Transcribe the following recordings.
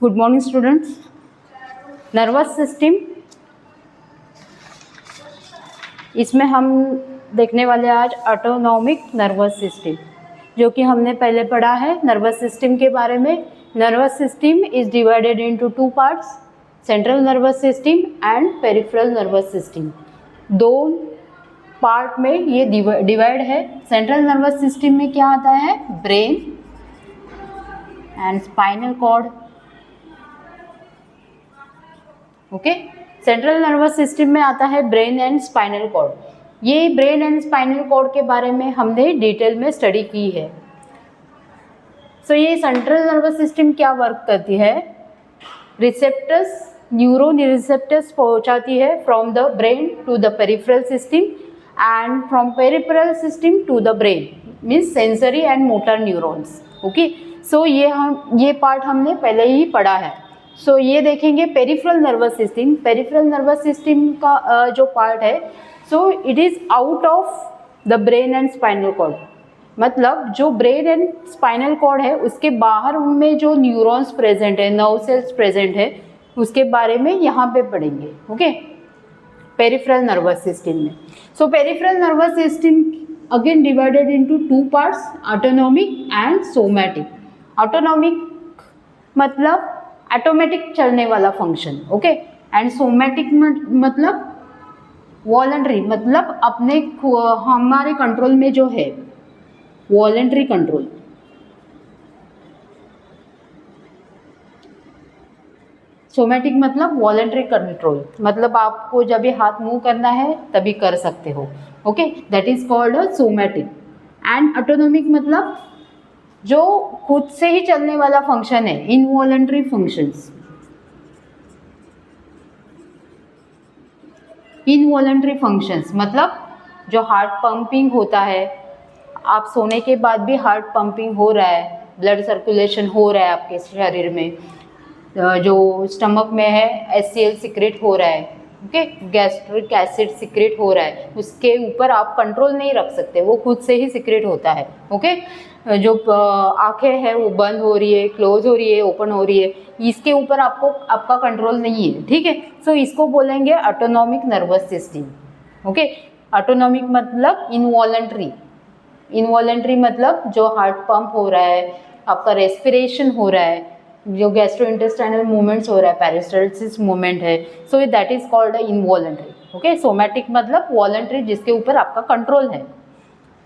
Good morning students. Nervous system, इसमें हम देखने वाले आज ऑटोनॉमिक नर्वस सिस्टम, जो कि हमने पहले पढ़ा है नर्वस सिस्टम के बारे में। Nervous system is divided into two parts, central nervous system and peripheral nervous system. दो पार्ट में ये डिवाइड है। सेंट्रल नर्वस सिस्टम में क्या आता है? Brain and spinal cord. Okay, central nervous system में आता है ब्रेन एंड स्पाइनल कॉर्ड। ये ब्रेन एंड स्पाइनल कॉर्ड के बारे में हमने डिटेल में स्टडी की है। सो ये सेंट्रल नर्वस सिस्टम क्या वर्क करती है? रिसेप्टर्स, न्यूरोन रिसेप्टर्स पहुंचाती है from the brain to the peripheral system and from peripheral system to the brain, means sensory and motor neurons. Okay, so ये पार्ट हमने पहले ही पढ़ा है। सो ये देखेंगे peripheral nervous system. Peripheral nervous system का जो पार्ट है, so it is out of the brain and spinal cord. मतलब जो ब्रेन एंड स्पाइनल कॉर्ड है उसके बाहर में जो न्यूरॉन्स प्रेजेंट है, नर्व सेल्स प्रेजेंट है, उसके बारे में यहाँ पे पढ़ेंगे। ओके, पेरिफेरल नर्वस सिस्टम में। So peripheral nervous system again divided into two parts, autonomic and somatic. Autonomic मतलब ऑटोमेटिक चलने वाला फंक्शन, ओके, एंड सोमैटिक मतलब वॉलंटरी, मतलब अपने हमारे कंट्रोल में जो है, वॉलंटरी कंट्रोल। सोमैटिक मतलब वॉलंटरी कंट्रोल, मतलब आपको जब भी हाथ मूव करना है तभी कर सकते हो। Okay, that is called a somatic. And autonomic मतलब जो खुद से ही चलने वाला फंक्शन है, इनवॉलंटरी फंक्शंस। इनवॉलंटरी फंक्शंस मतलब जो हार्ट पंपिंग होता है, आप सोने के बाद भी हार्ट पंपिंग हो रहा है, ब्लड सर्कुलेशन हो रहा है आपके शरीर में, जो स्टमक में है HCl सिक्रेट हो रहा है, ओके, गैस्ट्रिक एसिड सिक्रेट हो रहा है, उसके ऊपर आप कंट्रोल नहीं रख सकते, वो खुद से ही सिक्रेट होता है। ओके, जो आंखें हैं वो बंद हो रही है, क्लोज हो रही है, ओपन हो रही है, इसके ऊपर आपका कंट्रोल नहीं है। ठीक है, सो इसको बोलेंगे autonomic nervous system. Okay, autonomic मतलब इनवॉलंटरी। इनवॉलंटरी मतलब जो हार्ट पंप हो रहा है, आपका रेस्पिरेशन हो रहा है, जो गैस्ट्रोइंटेस्टाइनल मूवमेंट्स हो रहा है, पेरिस्टाल्सिस मूवमेंट है, so that is called involuntary. Okay, somatic मतलब वॉलंटरी, जिसके ऊपर आपका कंट्रोल है।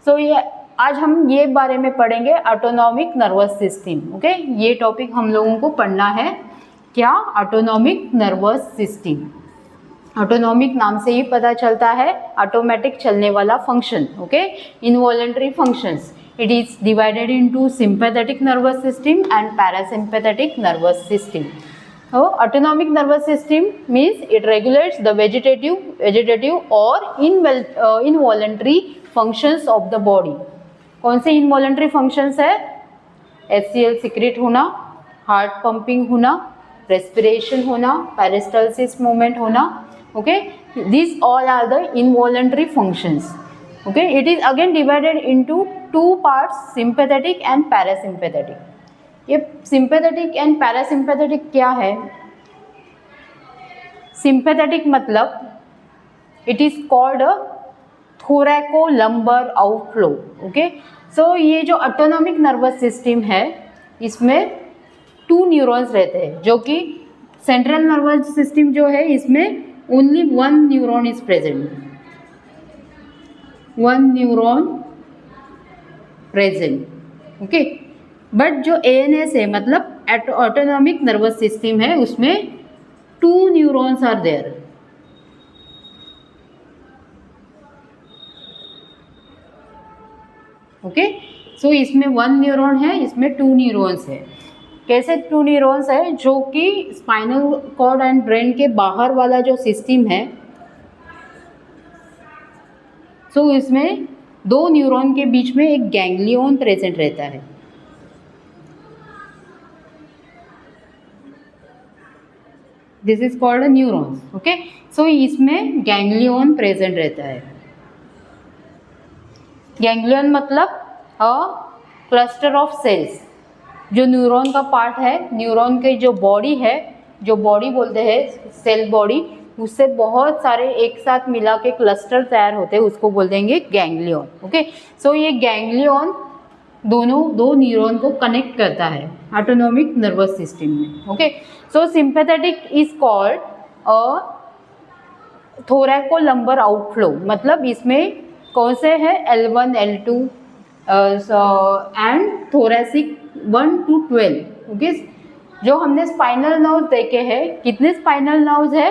सो ये आज हम ये बारे में पढ़ेंगे, ऑटोनॉमिक नर्वस सिस्टम। ओके, ये टॉपिक हम लोगों को पढ़ना है। क्या? Autonomic nervous system. ऑटोनॉमिक नाम से ही पता चलता है ऑटोमेटिक चलने वाला function. Okay, involuntary functions. It is divided into sympathetic nervous system and parasympathetic nervous system. So, autonomic nervous system means it regulates the vegetative or involuntary functions of the body. कौन से involuntary functions है? HCl secrete होना, heart pumping होना, respiration होना, peristalsis movement होना. Okay, these all are the involuntary functions. Okay, it is again divided into two parts, sympathetic and parasympathetic. ये sympathetic and parasympathetic क्या है? Sympathetic मतलब it is called a thoracolumbar outflow. Okay, so ये जो autonomic nervous system है, इसमें to neurons रहते हैं, जो कि सेंट्रल नर्वस सिस्टम जो है इसमें only one neuron is present, one neuron present. Okay, but जो ANS है मतलब ऑटोनॉमिक नर्वस सिस्टम है, उसमें two neurons are there. Okay, so इसमें वन न्यूरॉन है, इसमें टू न्यूरॉन्स है। कैसे टू न्यूरॉन्स है? जो कि स्पाइनल कॉर्ड एंड ब्रेन के बाहर वाला जो सिस्टम है, सो इसमें दो न्यूरॉन के बीच में एक गैंग्लियन प्रेजेंट रहता है। This is called a neurons. Okay, so इसमें गैंग्लियन प्रेजेंट रहता है। गैंग्लियन मतलब अ क्लस्टर ऑफ सेल्स, जो न्यूरॉन का पार्ट है, न्यूरॉन की जो बॉडी है, जो बॉडी बोलते हैं सेल बॉडी, उससे बहुत सारे एक साथ मिला के क्लस्टर तैयार होते हैं, उसको बोल देंगे गैंग्लियन। ओके, सो ये गैंग्लियन दो न्यूरॉन को कनेक्ट करता है ऑटोनॉमिक नर्वस सिस्टम में। Okay, so sympathetic is called a thoracolumbar outflow, मतलब इसमें कौन से हैं L1 L2 and thoracic 1 to 12। Okay, जो हमने स्पाइनल नर्व्स देखे हैं, कितने स्पाइनल नर्व्स है?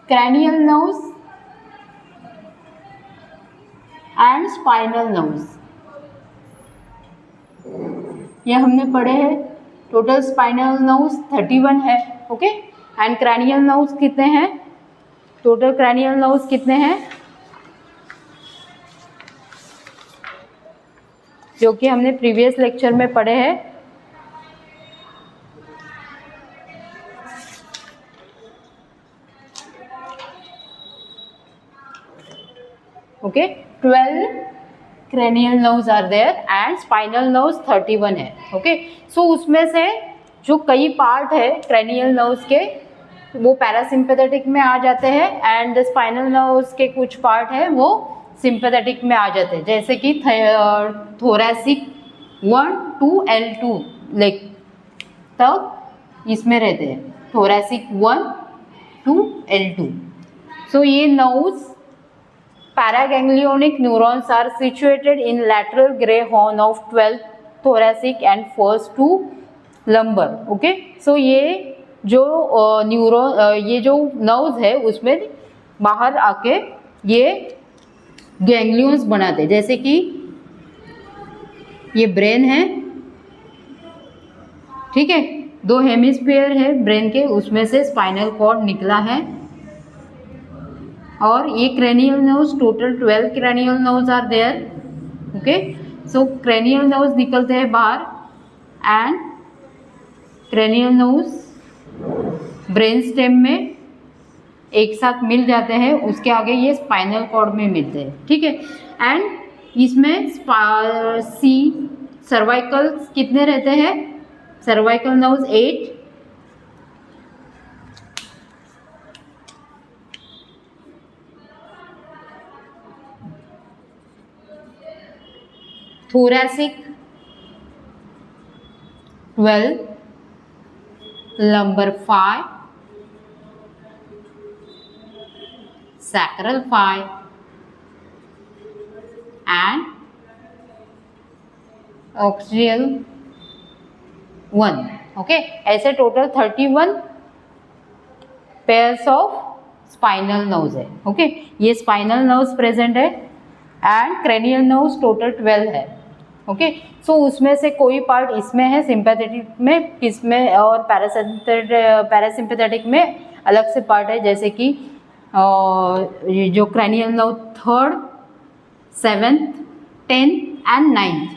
Cranial nerves and spinal nerves, ये हमने पढ़े हैं। टोटल स्पाइनल नर्व्स 31 है। ओके, एंड क्रैनियल नर्व्स कितने हैं? टोटल क्रैनियल नर्व्स कितने हैं, जो कि हमने प्रीवियस लेक्चर में पढ़े हैं। Okay, 12 cranial nerves are there and spinal nerves 31 है। ओके, सो उसमें से जो कई पार्ट है cranial nerves के, वो पैरासिम्पैथेटिक में आ जाते हैं, एंड स्पाइनल नर्व्स के कुछ पार्ट है वो सिंपैथेटिक में आ जाते हैं, जैसे कि थोरैसिक 1 to L2 लाइक तक इसमें रहते हैं, थोरैसिक 1 to L2। सो ये nerves paraganglionic neurons are situated in lateral gray horn of 12th thoracic and first two lumbar। Okay, so ये जो न्यूरॉन ये जो नर्व्स है उसमें बाहर आके ये गैंग्लियंस बनाते हैं, जैसे कि ये ब्रेन है, ठीक है, 2 हेमिस्फीयर है ब्रेन के, उसमें से स्पाइनल कॉर्ड निकला है, और ये cranial nerves, total 12 cranial nerves are there. Okay, so cranial nerves निकलते हैं बाहर, and cranial nerves brain stem में एक साथ मिल जाते हैं, उसके आगे ये स्पाइनल कॉर्ड में मिलते हैं, ठीक है। एंड इसमें सर्वाइकल कितने रहते हैं? Cervical nerves 8, thoracic 12, lumbar 5, sacral 5 and axial 1। Okay, ऐसे total 31 pairs of spinal nerves है। ओके, ये स्पाइनल नर्व्स प्रेजेंट है, एंड क्रेनियल नर्व्स टोटल 12 है। ओके, सो उसमें से कोई पार्ट इसमें है सिंपैथेटिक में, किसमें, और पैरासिम्पैथेटिक में अलग से पार्ट है, जैसे कि ये जो cranial nerve 3rd, 7th, 10th and 9th,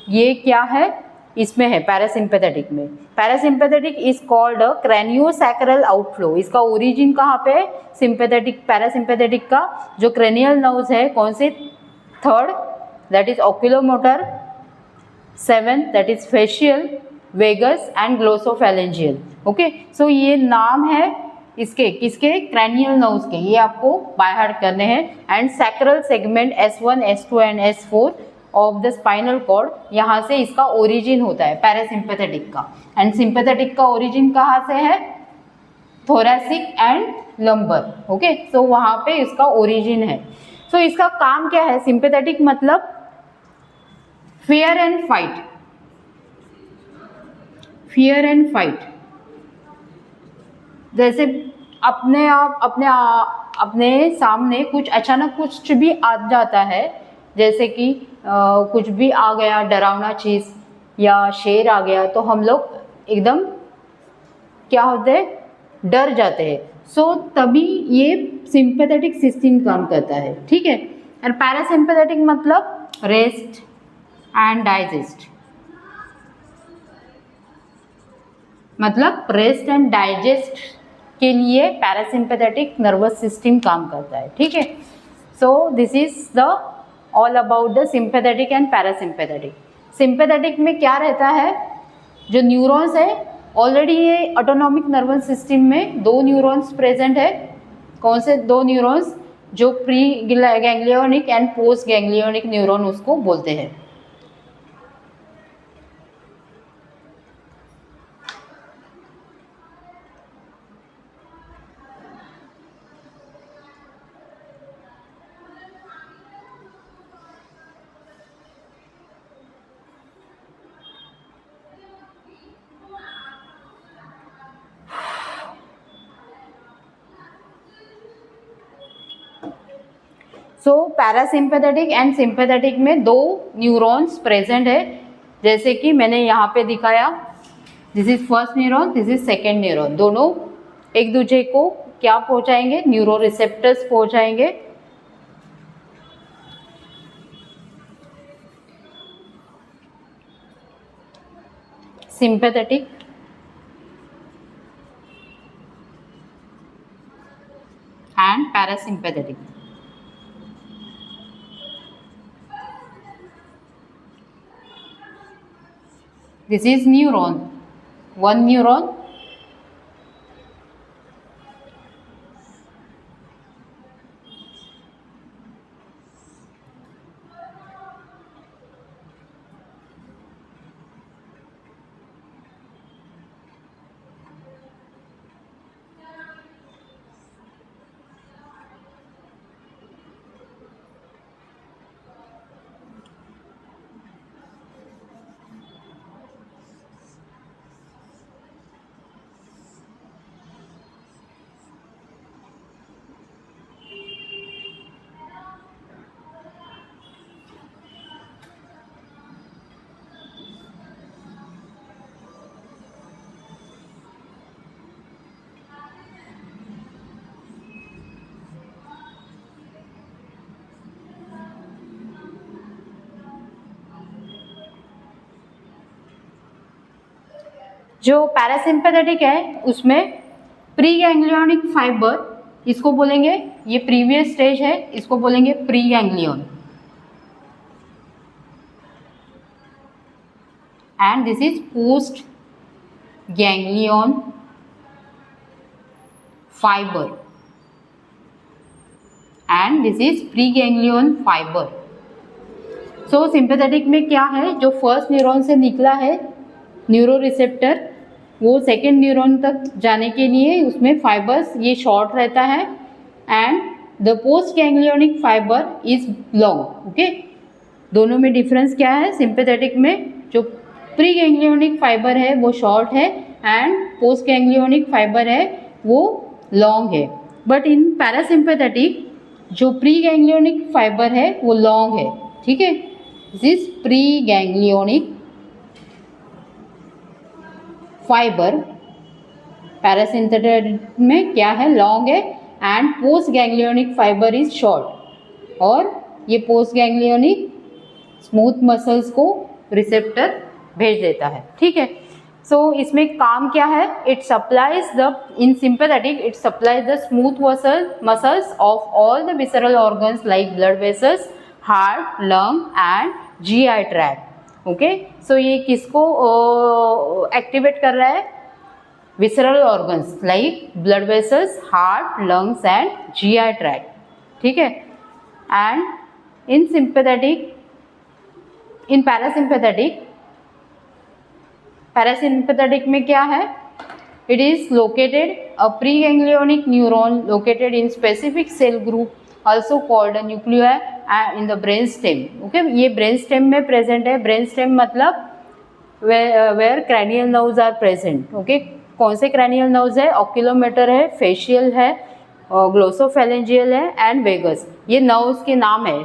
ये क्या है? इसमें है पैरासिम्पैथेटिक में। Parasympathetic is called a craniosacral outflow. इसका ओरिजिन कहाँ पे? सिंपैथेटिक, पैरासिम्पैथेटिक का जो क्रेनियल नर्व्स है, कौन से? 3rd that is oculomotor, 7th that is facial, vagus and glossopharyngeal. Okay, so ये नाम है इसके, किसके? क्रेनियल नर्व्स के, ये आपको बाय हार्ट करने हैं। And sacral segment S1, S2 and S4 of the spinal cord, यहाँ से इसका ओरिजिन होता है पैरासिम्पैथेटिक का। एंड सिंपैथेटिक का ओरिजिन कहाँ से है? Thoracic and lumbar. ओके, सो वहाँ पे इसका ओरिजिन है। सो इसका काम क्या है? सिंपैथेटिक मतलब fear and fight, fear and fight, जैसे अपने सामने कुछ अचानक कुछ भी आ जाता है, जैसे कि कुछ भी आ गया, डरावना चीज़ या शेर आ गया, तो हम लोग एकदम क्या होते हैं? डर जाते हैं। सो तभी ये सिंपैथेटिक सिस्टम काम करता है, ठीक है। और पैरासिम्पैथेटिक मतलब रेस्ट एंड डाइजेस्ट, मतलब रेस्ट एंड डाइजेस्ट के लिए पैरासिम्पैथेटिक नर्वस सिस्टम काम करता है, ठीक है। So this is the all about the sympathetic and parasympathetic. Sympathetic में क्या रहता है, जो न्यूरॉन्स है ऑलरेडी ये ऑटोनॉमिक नर्वस सिस्टम में दो न्यूरॉन्स प्रेजेंट है। कौन से दो न्यूरॉन्स, जो pre ganglionic and post ganglionic neuron उसको बोलते हैं। सो पैरासिम्पैथेटिक एंड सिंपैथेटिक में दो न्यूरॉन्स प्रेजेंट है, जैसे कि मैंने यहाँ पे दिखाया, this is first neuron, this is second neuron. दोनों एक दूसरे को क्या पहुंचाएंगे, न्यूरो रिसेप्टर्स पहुंचाएंगे। Sympathetic and parasympathetic. This is neuron, one neuron, जो पैरासिम्पैथेटिक है उसमें प्री गैंग्लियोनिक फाइबर, इसको बोलेंगे, ये प्रीवियस स्टेज है, इसको बोलेंगे pre ganglion, and this is post ganglion fibre, and this is pre ganglion fibre. So sympathetic में क्या है, जो फर्स्ट न्यूरॉन से निकला है न्यूरो रिसेप्टर, वो सेकेंड न्यूरॉन तक जाने के लिए उसमें फाइबर्स ये शॉर्ट रहता है, and the post ganglionic fibre is long. Okay, दोनों में डिफरेंस क्या है, सिंपैथेटिक में जो प्री गैंग्लियोनिक फाइबर है वो शॉर्ट है एंड पोस्ट गैंग्लियोनिक फाइबर है वो लॉन्ग है। बट इन पैरासिम्पैथेटिक जो प्री गैंग्लियोनिक फाइबर है वो लॉन्ग है। ठीक है, this is pre ganglionic fibre. Parasympathetic में क्या है, लॉन्ग है, and post ganglionic fibre is short, और ये पोस्ट गैंग्लियोनिक स्मूथ मसल्स को रिसेप्टर भेज देता है। ठीक है, सो इसमें काम क्या है, it supplies the, in sympathetic it supplies the smooth muscles of all the visceral organs like blood vessels, heart, lung and GI tract. Okay, so ये किसको एक्टिवेट कर रहा है, visceral organs like blood vessels, heart, lungs and GI tract. ठीक है, and in sympathetic, in parasympathetic में क्या है, it is located a pre ganglionic neuron located in specific cell group also called a nuclei in the brain stem. Okay, ये brain stem में present है। Brain stem मतलब where cranial nerves are present. Okay, कौन से cranial nerves है, oculomotor है, facial है, glossopharyngeal है एंड वेगस। ये नर्व्स के नाम है।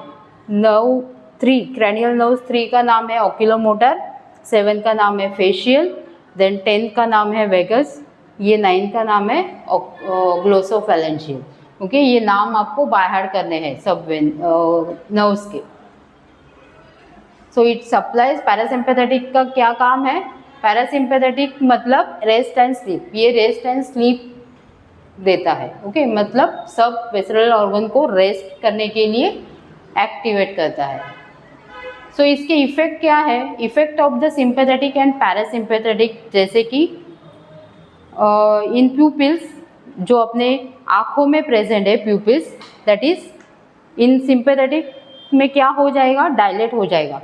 नर्व 3, क्रैनियल नर्व्स 3 का नाम है ऑक्यूलोमोटर, 7 का नाम है फेशियल, देन 10 का नाम है वेगस, ये 9 का नाम है ग्लोसोफेरेंजियल। ओके, ये नाम आपको बाय हार्ट करने हैं सब नर्व्स के। सो इट सप्लाइज, पैरासिम्पैथेटिक का क्या काम है, पैरासिम्पैथेटिक मतलब रेस्ट एंड स्लीप, ये रेस्ट एंड स्लीप देता है। ओके, मतलब सब विसरल ऑर्गन को रेस्ट करने के लिए एक्टिवेट करता है। सो इसके इफेक्ट क्या है? Effect of the sympathetic and parasympathetic, जैसे कि इन प्यूपिल्स, जो अपने आँखों में प्रेजेंट है pupils, that is in sympathetic में क्या हो जाएगा? डायलेट हो जाएगा।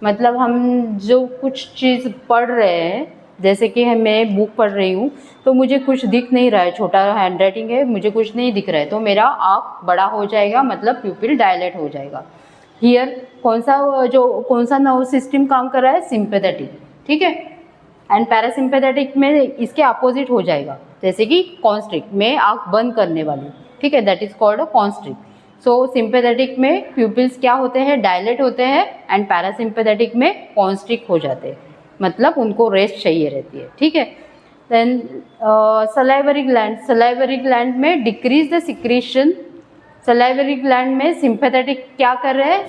मतलब हम जो कुछ चीज़ पढ़ रहे हैं, जैसे कि मैं बुक पढ़ रही हूँ तो मुझे कुछ दिख नहीं रहा है, छोटा हैंड राइटिंग है, मुझे कुछ नहीं दिख रहा है, तो मेरा आँख बड़ा हो जाएगा, मतलब प्यूपिल डायलेट हो जाएगा। हियर कौन सा नर्व सिस्टम काम कर रहा है? सिंपैथेटिक, ठीक है। एंड पैरासिम्पैथेटिक में इसके अपोजिट हो जाएगा, जैसे कि कॉन्स्ट्रिक्ट में आँख बंद करने वाली, ठीक है, that is called a constrict. So sympathetic में प्यूपिल्स क्या होते हैं? डायलेट होते हैं, एंड पैरासिम्पैथेटिक में कॉन्स्ट्रिक्ट हो जाते हैं, मतलब उनको रेस्ट चाहिए रहती है, ठीक है। देन सलाइवरी ग्लैंड में decrease the secretion. Salivary gland में सिंपैथेटिक क्या कर रहे हैं?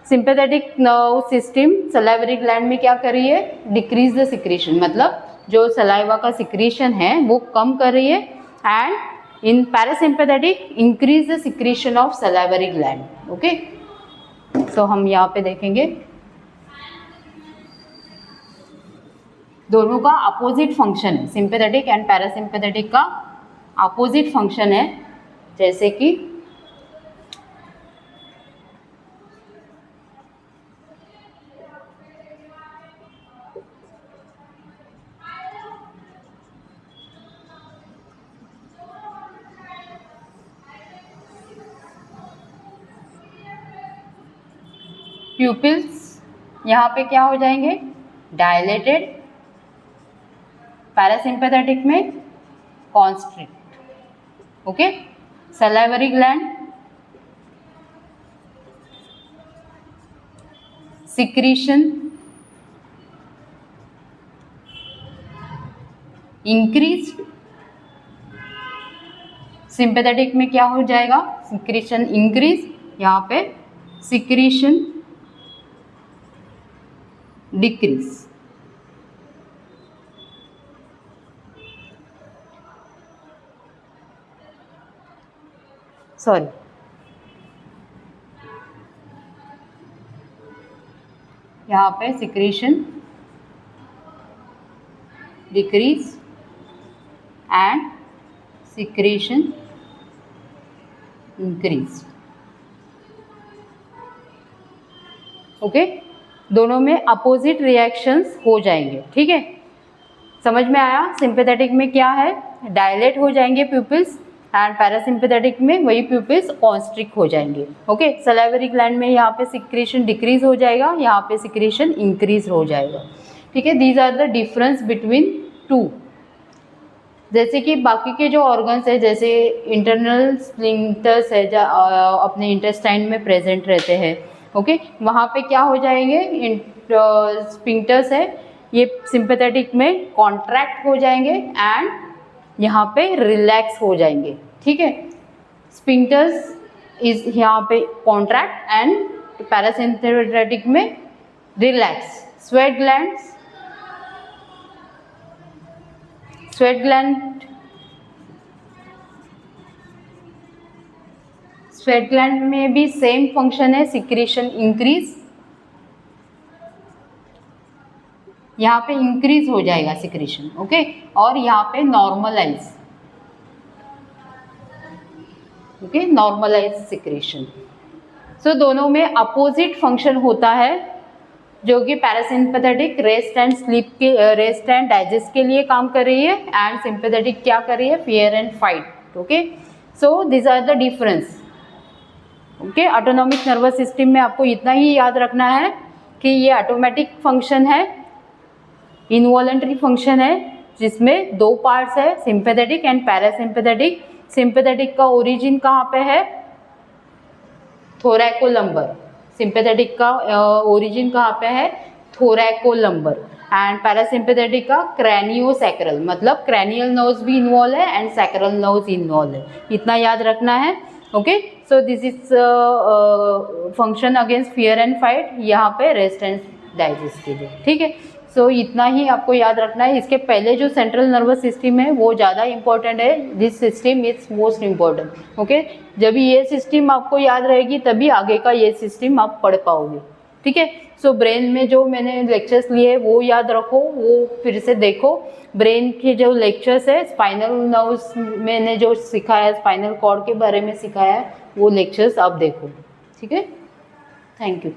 Sympathetic nerve system salivary gland में क्या कर रही है? डिक्रीज द सिक्रीशन, मतलब जो सलाइवा का सिक्रीशन है वो कम कर रही है। And in parasympathetic increase the secretion of salivary gland. Okay, so हम यहाँ पे देखेंगे दोनों का अपोजिट फंक्शन है, सिंपैथेटिक एंड पैरासिम्पैथेटिक का अपोजिट फंक्शन है। जैसे कि प्यूपिल्स यहाँ पे क्या हो जाएंगे? डायलेटेड, पैरासिम्पैथेटिक में constrict. Okay, salivary gland secretion increase, sympathetic में क्या हो जाएगा? सिक्रीशन इंक्रीज, यहाँ पे सिक्रीशन डिक्रीज। सॉरी, यहाँ पे secretion decrease and secretion increase. Okay, दोनों में अपोजिट रिएक्शंस हो जाएंगे, ठीक है। समझ में आया? सिंपैथेटिक में क्या है? डायलेट हो जाएंगे प्यूपिल्स, एंड पैरासिम्पैथेटिक में वही प्यूपिल्स कॉन्स्ट्रिक्ट हो जाएंगे। ओके, सलाइवरी ग्लैंड में यहाँ पे सिक्रीशन डिक्रीज हो जाएगा, यहाँ पे सिक्रीशन इंक्रीज हो जाएगा, ठीक है। These are the difference between two. जैसे कि बाकी के जो ऑर्गन्स है, जैसे इंटरनल स्फिंक्टर्स है, अपने इंटेस्टाइन में प्रेजेंट रहते हैं, ओके, वहाँ पे क्या हो जाएंगे? स्फिंक्टर्स है, ये सिंपैथेटिक में कॉन्ट्रैक्ट हो जाएंगे एंड यहाँ पे रिलैक्स हो जाएंगे, ठीक है। स्फिंक्टर्स इज यहाँ पे कॉन्ट्रैक्ट एंड पैरासिम्पैथेटिक में रिलैक्स। स्वेट ग्लैंड में भी सेम फंक्शन है, सिक्रीशन इंक्रीज, यहाँ पे इंक्रीज हो जाएगा सिक्रीशन, ओके, और यहाँ पे नॉर्मलाइज, ओके, नॉर्मलाइज सिक्रीशन। सो दोनों में अपोजिट फंक्शन होता है, जो कि पैरासिम्पैथेटिक रेस्ट एंड डाइजेस्ट के लिए काम कर रही है, एंड सिंपैथेटिक क्या कर रही है? Fear and fight. Okay, so this are the difference. Okay, autonomic nervous system में आपको इतना ही याद रखना है कि ये ऑटोमेटिक फंक्शन है, इनवॉलेंट्री फंक्शन है, जिसमें दो पार्ट्स है, सिंपैथेटिक एंड पैरासिम्पैथेटिक। सिंपैथेटिक का ओरिजिन कहाँ पे है? थोरैकोलंबर। सिंपैथेटिक का ओरिजिन कहाँ पे है? थोरैकोलंबर। एंड पैरासिम्पैथेटिक का क्रैनियोसैक्रल, मतलब क्रैनियल नर्व्स भी इन्वॉल्व है एंड सैक्रल नर्व्स इन्वॉल्व है, इतना याद रखना है। Okay, so this is function against fear and fight, यहाँ पे रेस्ट एंड डाइजेस्ट के लिए, ठीक है। सो इतना ही आपको याद रखना है। इसके पहले जो सेंट्रल नर्वस सिस्टम है वो ज़्यादा इंपॉर्टेंट है, this system is most important. Okay, जब ये सिस्टम आपको याद रहेगी तभी आगे का ये सिस्टम आप पढ़ पाओगे। ठीक है, सो ब्रेन में जो मैंने लेक्चर्स लिए वो याद रखो, वो फिर से देखो। ब्रेन के जो लेक्चर्स है, स्पाइनल नर्व्स मैंने जो सिखाया है, स्पाइनल कॉर्ड के बारे में सिखाया है, वो लेक्चर्स आप देखो। ठीक है, थैंक यू।